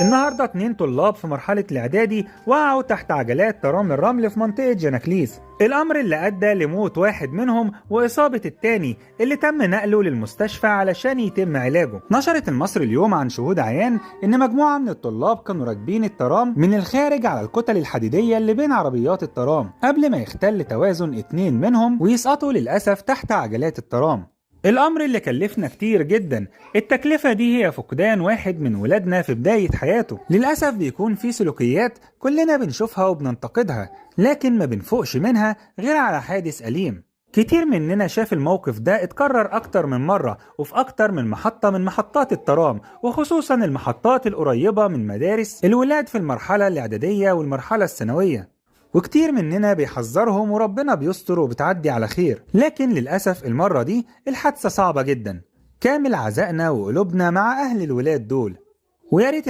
النهارده 2 طلاب في مرحلة الإعدادي وقعوا تحت عجلات ترام الرمل في منطقة جناكليس، الأمر اللي أدى لموت واحد منهم وإصابة التاني اللي تم نقله للمستشفى علشان يتم علاجه. نشرت المصري اليوم عن شهود عيان إن مجموعة من الطلاب كانوا راكبين الترام من الخارج على الكتل الحديدية اللي بين عربيات الترام قبل ما يختل توازن 2 منهم ويسقطوا للأسف تحت عجلات الترام. الأمر اللي كلفنا كتير جدا، التكلفة دي هي فقدان واحد من ولادنا في بداية حياته. للأسف بيكون في سلوكيات كلنا بنشوفها وبننتقدها لكن ما بنفوقش منها غير على حادث أليم. كتير مننا شاف الموقف ده اتكرر أكتر من مرة وفي أكتر من محطة من محطات الترام، وخصوصا المحطات القريبة من مدارس الولاد في المرحلة الإعدادية والمرحلة الثانوية، وكتير مننا بيحذرهم وربنا بيستر وبتعدي على خير. لكن للأسف المرة دي الحادثة صعبة جدا، كامل عزائنا وقلوبنا مع أهل الولاد دول، وياريت